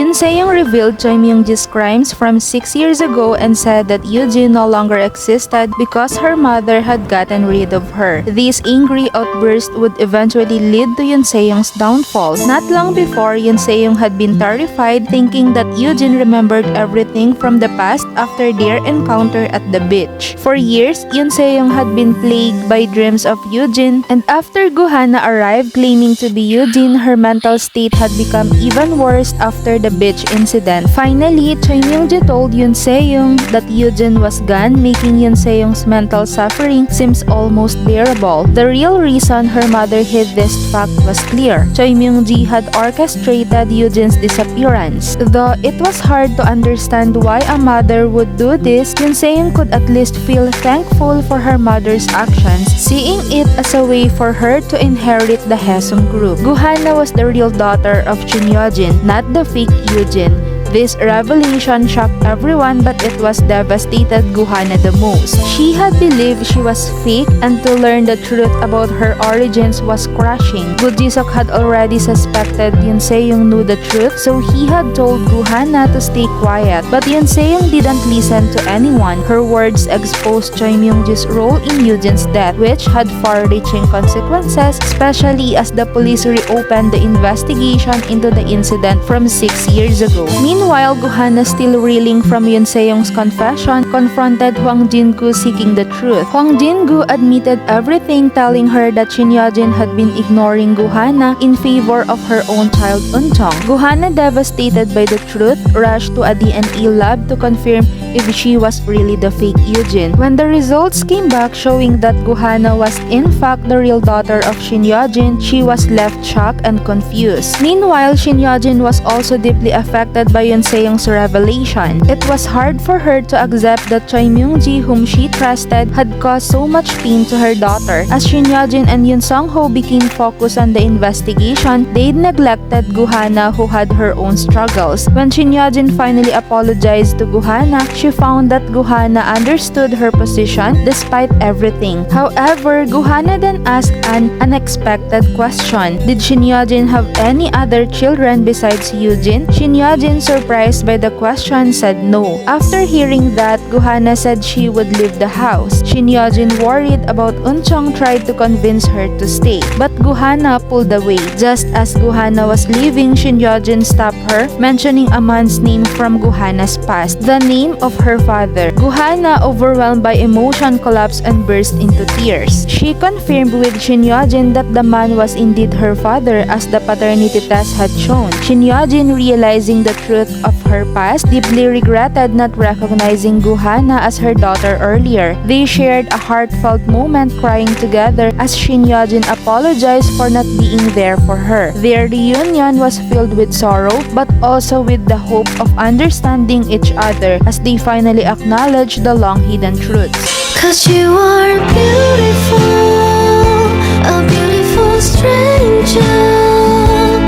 Yoon Se-young revealed Choi Myung-ji's crimes from 6 years ago and said that Yoo-jin no longer existed because her mother had gotten rid of her. This angry outburst would eventually lead to Yoon Se-young's downfall. Not long before, Yoon Se-young had been terrified, thinking that Yoo-jin remembered everything from the past after their encounter at the beach. For years, Yoon Se-young had been plagued by dreams of Yoo-jin, and after Goo-hana arrived claiming to be Yoo-jin, her mental state had become even worse after the beach incident. Finally, Choi Myung-ji told Yoon Se-young that Yoo-jin was gone, making Yoon Se-young's mental suffering seems almost bearable. The real reason her mother hid this fact was clear. Choi Myung-ji had orchestrated Yoo-jin's disappearance. Though it was hard to understand why a mother would do this, Yoon Se-young could at least feel thankful for her mother's actions, seeing it as a way for her to inherit the Hyesung group. Goo-hana was the real daughter of Chun Yoo-jin, not the fake Yoo-jin. This revelation shocked everyone, but it was devastated Goo-hana the most. She had believed she was fake, and to learn the truth about her origins was crushing. Goo Ji-seok had already suspected Yoon Se-young knew the truth, so he had told Goo-hana to stay quiet. But Yoon Se-young didn't listen to anyone. Her words exposed Choi Myung-ji's role in Yoo-jin's death, which had far-reaching consequences, especially as the police reopened the investigation into the incident from 6 years ago. Meanwhile, Goo-hana, still reeling from Yoon Se-young's confession, confronted Hwang Jin Goo seeking the truth. Hwang Jin Goo admitted everything, telling her that Shin Yoo-jin had been ignoring Goo-hana in favor of her own child Eun-chong. Goo-hana, devastated by the truth, rushed to a DNA lab to confirm if she was really the fake Yoo-jin. When the results came back showing that Goo-hana was in fact the real daughter of Shin Yoo-jin, she was left shocked and confused. Meanwhile, Shin Yoo-jin was also deeply affected by Yoon Se-young's revelation. It was hard for her to accept that Choi Myung-ji, whom she trusted, had caused so much pain to her daughter. As Shin Yoo-jin and Yoon Sung-ho became focused on the investigation, they neglected Goo-hana, who had her own struggles. When Shin Yoo-jin finally apologized to Goo-hana, she found that Goo-hana understood her position despite everything. However, Goo-hana then asked an unexpected question. Did Shin Yoo-jin have any other children besides Yoo-jin? Shin Yoo-jin, surprised by the question, said no. After hearing that, Goo-hana said she would leave the house. Shin Yoo-jin, worried about Eun-chong, tried to convince her to stay, but Goo-hana pulled away. Just as Goo-hana was leaving, Shin Yoo-jin stopped her, mentioning a man's name from Goo-hana's past, the name of her father. Goo-hana, overwhelmed by emotion, collapsed and burst into tears. She confirmed with Shin Yoo-jin that the man was indeed her father, as the paternity test had shown. Shin Yoo-jin, realizing the truth of her past, deeply regretted not recognizing Goo-hana as her daughter earlier. They shared a heartfelt moment, crying together as Shin Yoo-jin apologized for not being there for her. Their reunion was filled with sorrow, but also with the hope of understanding each other as they finally acknowledged the long-hidden truths. 'Cause you are beautiful, a beautiful stranger.